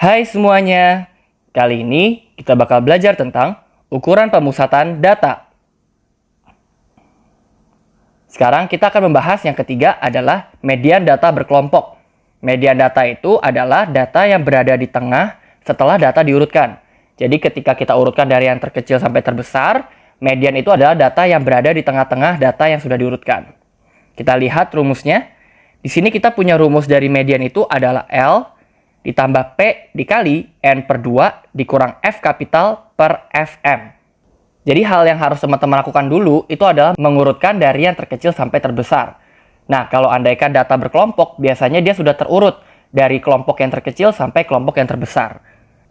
Hai semuanya, kali ini kita bakal belajar tentang ukuran pemusatan data. Sekarang kita akan membahas yang ketiga adalah median data berkelompok. Median data itu adalah data yang berada di tengah setelah data diurutkan. Jadi ketika kita urutkan dari yang terkecil sampai terbesar, median itu adalah data yang berada di tengah-tengah data yang sudah diurutkan. Kita lihat rumusnya. Di sini kita punya rumus dari median itu adalah L ditambah P dikali N per 2 dikurang F kapital per Fm. Jadi hal yang harus teman-teman lakukan dulu itu adalah mengurutkan dari yang terkecil sampai terbesar. Nah, kalau andaikan data berkelompok, biasanya dia sudah terurut dari kelompok yang terkecil sampai kelompok yang terbesar.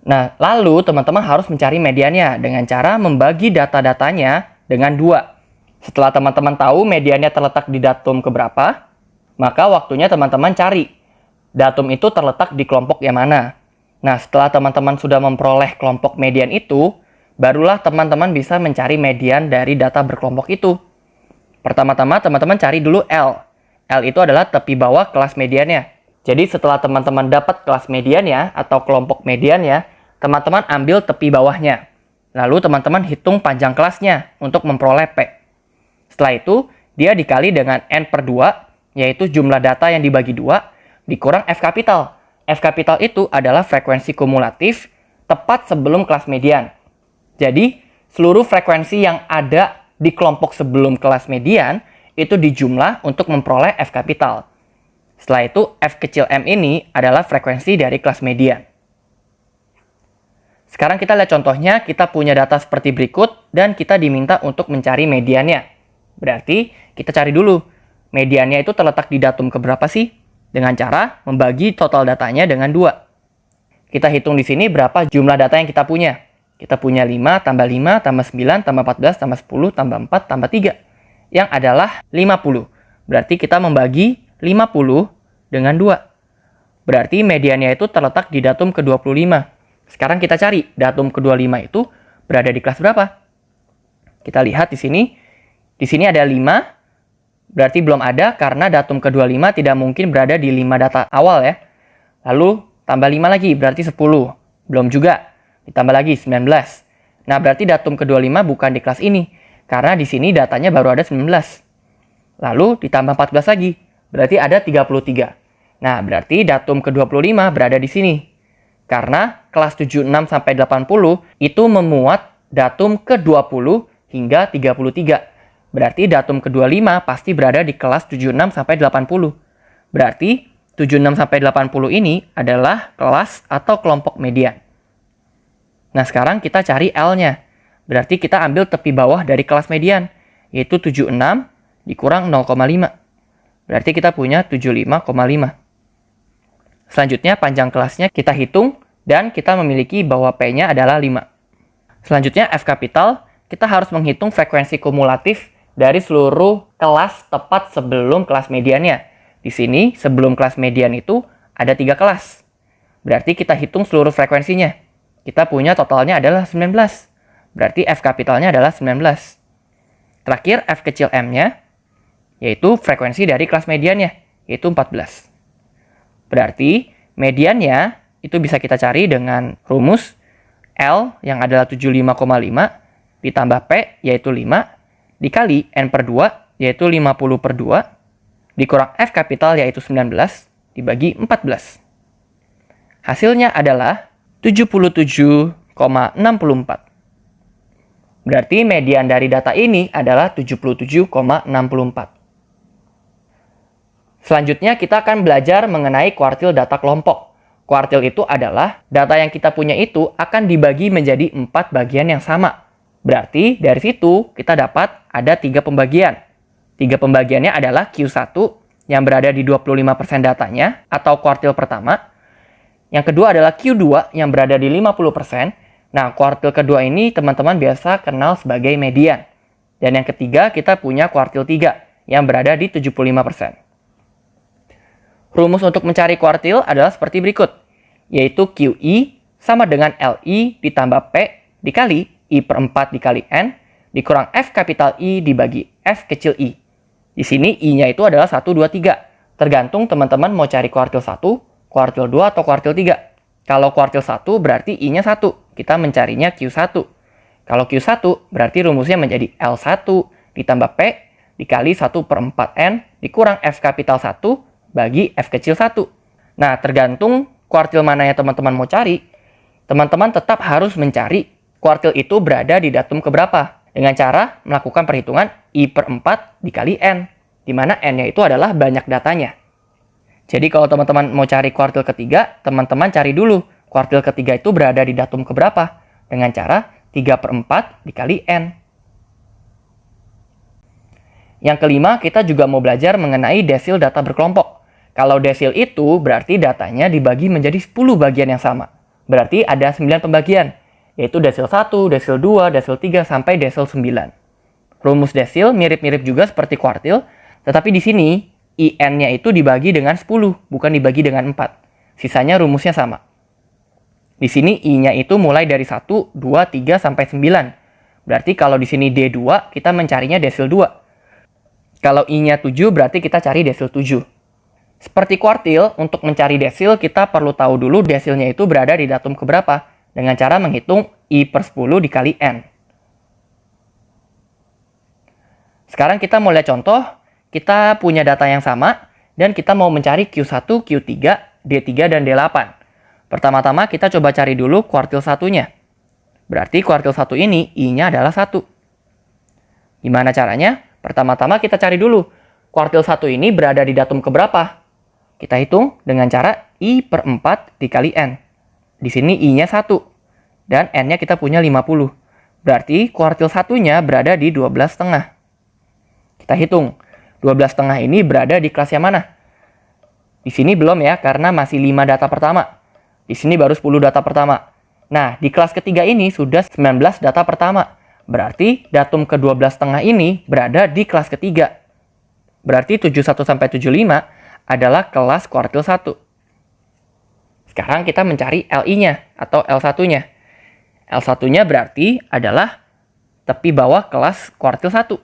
Nah, lalu teman-teman harus mencari mediannya dengan cara membagi data-datanya dengan 2. Setelah teman-teman tahu mediannya terletak di datum keberapa, maka waktunya teman-teman cari datum itu terletak di kelompok yang mana. Nah, setelah teman-teman sudah memperoleh kelompok median itu, barulah teman-teman bisa mencari median dari data berkelompok itu. Pertama-tama teman-teman cari dulu L. L itu adalah tepi bawah kelas mediannya. Jadi setelah teman-teman dapat kelas mediannya atau kelompok mediannya, teman-teman ambil tepi bawahnya. Lalu teman-teman hitung panjang kelasnya untuk memperoleh P. Setelah itu, dia dikali dengan N per 2, yaitu jumlah data yang dibagi 2, dikurang F kapital. F kapital itu adalah frekuensi kumulatif tepat sebelum kelas median. Jadi, seluruh frekuensi yang ada di kelompok sebelum kelas median itu dijumlah untuk memperoleh F kapital. Setelah itu, F kecil m ini adalah frekuensi dari kelas median. Sekarang kita lihat contohnya, kita punya data seperti berikut dan kita diminta untuk mencari mediannya. Berarti, kita cari dulu. Mediannya itu terletak di datum keberapa sih? Dengan cara membagi total datanya dengan 2. Kita hitung di sini berapa jumlah data yang kita punya. Kita punya 5 tambah 5 tambah 9 tambah 14 tambah 10 tambah 4 tambah 3. Yang adalah 50. Berarti kita membagi 50 dengan 2. Berarti mediannya itu terletak di datum ke-25. Sekarang kita cari datum ke-25 itu berada di kelas berapa? Kita lihat di sini. Di sini ada 5. Berarti belum ada karena datum ke-25 tidak mungkin berada di 5 data awal ya. Lalu tambah 5 lagi berarti 10. Belum juga. Ditambah lagi 19. Nah berarti datum ke-25 bukan di kelas ini. Karena di sini datanya baru ada 19. Lalu ditambah 14 lagi. Berarti ada 33. Nah berarti datum ke-25 berada di sini. Karena kelas 76 sampai 80 itu memuat datum ke-20 hingga 33. Berarti datum ke-25 pasti berada di kelas 76 sampai 80. Berarti 76 sampai 80 ini adalah kelas atau kelompok median. Nah, sekarang kita cari L-nya. Berarti kita ambil tepi bawah dari kelas median, yaitu 76 dikurang 0,5. Berarti kita punya 75,5. Selanjutnya panjang kelasnya kita hitung dan kita memiliki bahwa P-nya adalah 5. Selanjutnya F kapital, kita harus menghitung frekuensi kumulatif dari seluruh kelas tepat sebelum kelas mediannya. Di sini, sebelum kelas median itu ada 3 kelas. Berarti kita hitung seluruh frekuensinya. Kita punya totalnya adalah 19. Berarti F kapitalnya adalah 19. Terakhir, F kecil m-nya, yaitu frekuensi dari kelas mediannya, yaitu 14. Berarti, mediannya itu bisa kita cari dengan rumus L yang adalah 75,5 ditambah P, yaitu 5, dikali N per 2, yaitu 50 per 2, dikurang F kapital, yaitu 19, dibagi 14. Hasilnya adalah 77,64. Berarti median dari data ini adalah 77,64. Selanjutnya kita akan belajar mengenai kuartil data kelompok. Kuartil itu adalah data yang kita punya itu akan dibagi menjadi 4 bagian yang sama. Berarti dari situ kita dapat ada 3 pembagian. 3 pembagiannya adalah Q1 yang berada di 25% datanya atau kuartil pertama. Yang kedua adalah Q2 yang berada di 50%. Nah, kuartil kedua ini teman-teman biasa kenal sebagai median. Dan yang ketiga kita punya kuartil 3 yang berada di 75%. Rumus untuk mencari kuartil adalah seperti berikut. Yaitu QI sama dengan LI ditambah P dikali I per 4 dikali N, dikurang F kapital I dibagi F kecil I. Di sini I-nya itu adalah 1, 2, 3. Tergantung teman-teman mau cari kuartil 1, kuartil 2, atau kuartil 3. Kalau kuartil 1 berarti I-nya 1. Kita mencarinya Q1. Kalau Q1 berarti rumusnya menjadi L1 ditambah P dikali 1/4N dikurang F kapital 1 bagi F kecil 1. Nah, tergantung kuartil mana yang teman-teman mau cari, teman-teman tetap harus mencari kuartil itu berada di datum keberapa dengan cara melakukan perhitungan I/4 dikali N, di mana N-nya itu adalah banyak datanya. Jadi kalau teman-teman mau cari kuartil ketiga, teman-teman cari dulu kuartil ketiga itu berada di datum keberapa dengan cara 3/4 dikali N. Yang kelima, kita juga mau belajar mengenai desil data berkelompok. Kalau desil itu berarti datanya dibagi menjadi 10 bagian yang sama. Berarti ada 9 pembagian, yaitu desil 1, desil 2, desil 3, sampai desil 9. Rumus desil mirip-mirip juga seperti kuartil, tetapi di sini IN-nya itu dibagi dengan 10, bukan dibagi dengan 4. Sisanya rumusnya sama. Di sini I-nya itu mulai dari 1, 2, 3, sampai 9. Berarti kalau di sini D2, kita mencarinya desil 2. Kalau I-nya 7, berarti kita cari desil 7. Seperti kuartil, untuk mencari desil, kita perlu tahu dulu desilnya itu berada di datum keberapa, dengan cara menghitung I/10 dikali N. Sekarang kita mau lihat contoh, kita punya data yang sama, dan kita mau mencari Q1, Q3, D3, dan D8. Pertama-tama kita coba cari dulu kuartil 1-nya. Berarti kuartil 1 ini I-nya adalah 1. Gimana caranya? Pertama-tama kita cari dulu, kuartil 1 ini berada di datum keberapa? Kita hitung dengan cara I/4 dikali N. Di sini I-nya 1, dan N-nya kita punya 50. Berarti kuartil 1-nya berada di 12,5. Kita hitung, 12,5 ini berada di kelas yang mana? Di sini belum ya, karena masih 5 data pertama. Di sini baru 10 data pertama. Nah, di kelas ketiga ini sudah 19 data pertama. Berarti datum ke-12,5 ini berada di kelas ketiga. Berarti 71 sampai 75 adalah kelas kuartil 1. Sekarang kita mencari LI-nya atau L1-nya. L1-nya berarti adalah tepi bawah kelas kuartil 1,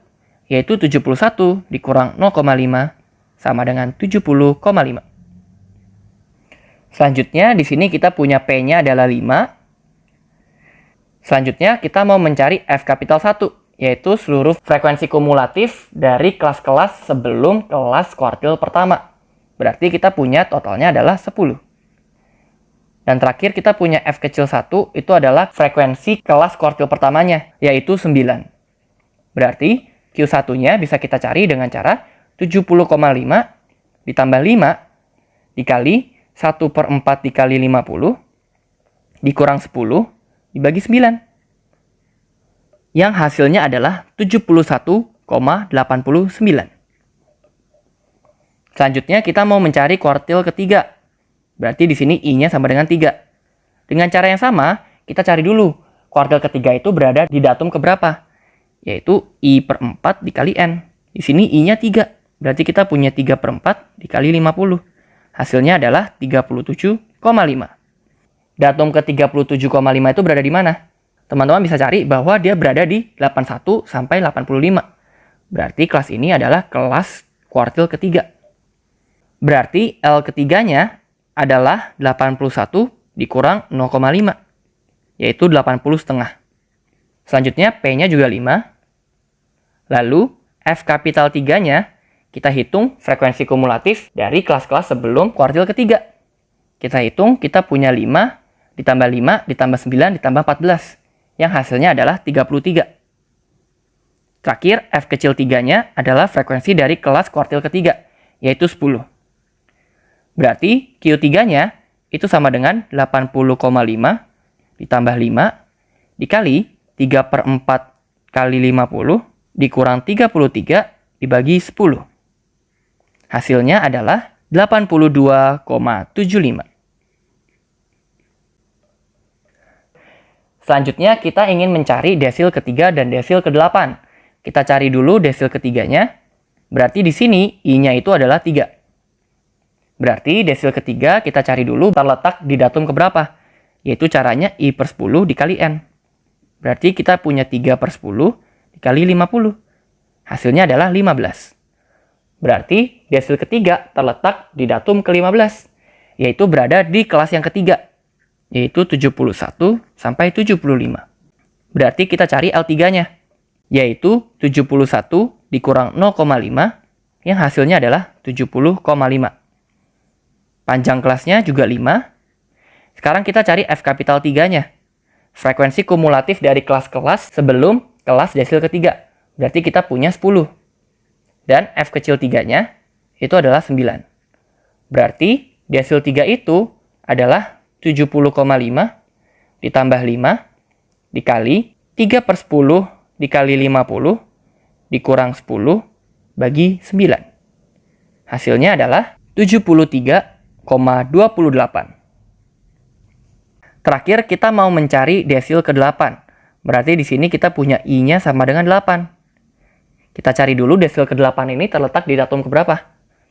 yaitu 71 dikurang 0,5 sama dengan 70,5. Selanjutnya di sini kita punya P-nya adalah 5. Selanjutnya kita mau mencari F kapital 1, yaitu seluruh frekuensi kumulatif dari kelas-kelas sebelum kelas kuartil pertama. Berarti kita punya totalnya adalah 10. Dan terakhir kita punya F kecil 1, itu adalah frekuensi kelas kuartil pertamanya, yaitu 9. Berarti Q1-nya bisa kita cari dengan cara 70,5 ditambah 5 dikali 1/4 dikali 50 dikurang 10 dibagi 9. Yang hasilnya adalah 71,89. Selanjutnya kita mau mencari kuartil ketiga. Berarti di sini I-nya sama dengan 3. Dengan cara yang sama, kita cari dulu kuartil ketiga itu berada di datum keberapa? Yaitu I/4 dikali N. Di sini I-nya 3. Berarti kita punya 3/4 dikali 50. Hasilnya adalah 37,5. Datum ke-37,5 itu berada di mana? Teman-teman bisa cari bahwa dia berada di 81 sampai 85. Berarti kelas ini adalah kelas kuartil ketiga. Berarti L ketiganya adalah 81 dikurang 0,5, yaitu 80,5. Selanjutnya P-nya juga 5. Lalu F kapital 3-nya kita hitung frekuensi kumulatif dari kelas-kelas sebelum kuartil ketiga. Kita hitung, kita punya 5, ditambah 5, ditambah 9, ditambah 14. Yang hasilnya adalah 33. Terakhir, F kecil 3-nya adalah frekuensi dari kelas kuartil ketiga, yaitu 10. Berarti Q3-nya itu sama dengan 80,5 ditambah 5 dikali 3/4 kali 50 dikurang 33 dibagi 10. Hasilnya adalah 82,75. Selanjutnya kita ingin mencari desil ketiga dan desil ke-8. Kita cari dulu desil ketiganya. Berarti di sini I-nya itu adalah 3. Berarti desil ketiga kita cari dulu terletak di datum keberapa? Yaitu caranya I/10 dikali N. Berarti kita punya 3/10 dikali 50. Hasilnya adalah 15. Berarti desil ketiga terletak di datum ke-15. Yaitu berada di kelas yang ketiga. yaitu 71 sampai 75. Berarti kita cari L3-nya, yaitu 71 dikurang 0,5, yang hasilnya adalah 70,5. Panjang kelasnya juga 5. Sekarang kita cari F kapital 3-nya. Frekuensi kumulatif dari kelas-kelas sebelum kelas desil ketiga. Berarti kita punya 10. Dan F kecil 3-nya itu adalah 9. Berarti desil 3 itu adalah 70,5 ditambah 5 dikali 3/10 dikali 50 dikurang 10 bagi 9. Hasilnya adalah 73,28. Terakhir kita mau mencari desil ke-8. Berarti di sini kita punya I-nya sama dengan 8. Kita cari dulu desil ke-8 ini terletak di datum keberapa.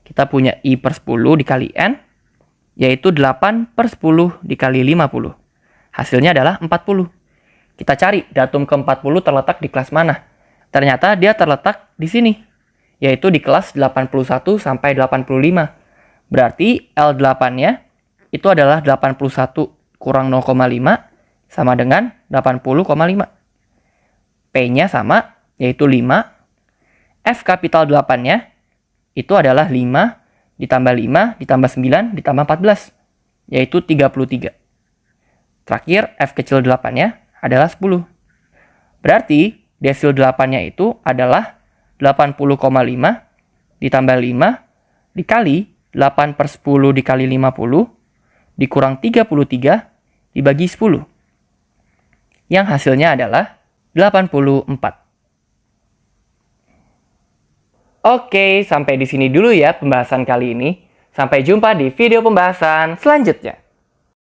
Kita punya I/10 dikali N, yaitu 8/10 dikali 50. Hasilnya adalah 40. Kita cari datum ke-40 terletak di kelas mana. Ternyata dia terletak di sini, yaitu di kelas 81 sampai 85. Berarti L8-nya itu adalah 81 kurang 0,5 sama dengan 80,5. P-nya sama, yaitu 5. F kapital 8-nya itu adalah 5 ditambah 5 ditambah 9 ditambah 14, yaitu 33. Terakhir, F kecil 8-nya adalah 10. Berarti desil 8-nya itu adalah 80,5 ditambah 5 dikali 8/10 dikali 50 dikurang 33 dibagi 10. Yang hasilnya adalah 84. Oke, sampai di sini dulu ya pembahasan kali ini. Sampai jumpa di video pembahasan selanjutnya.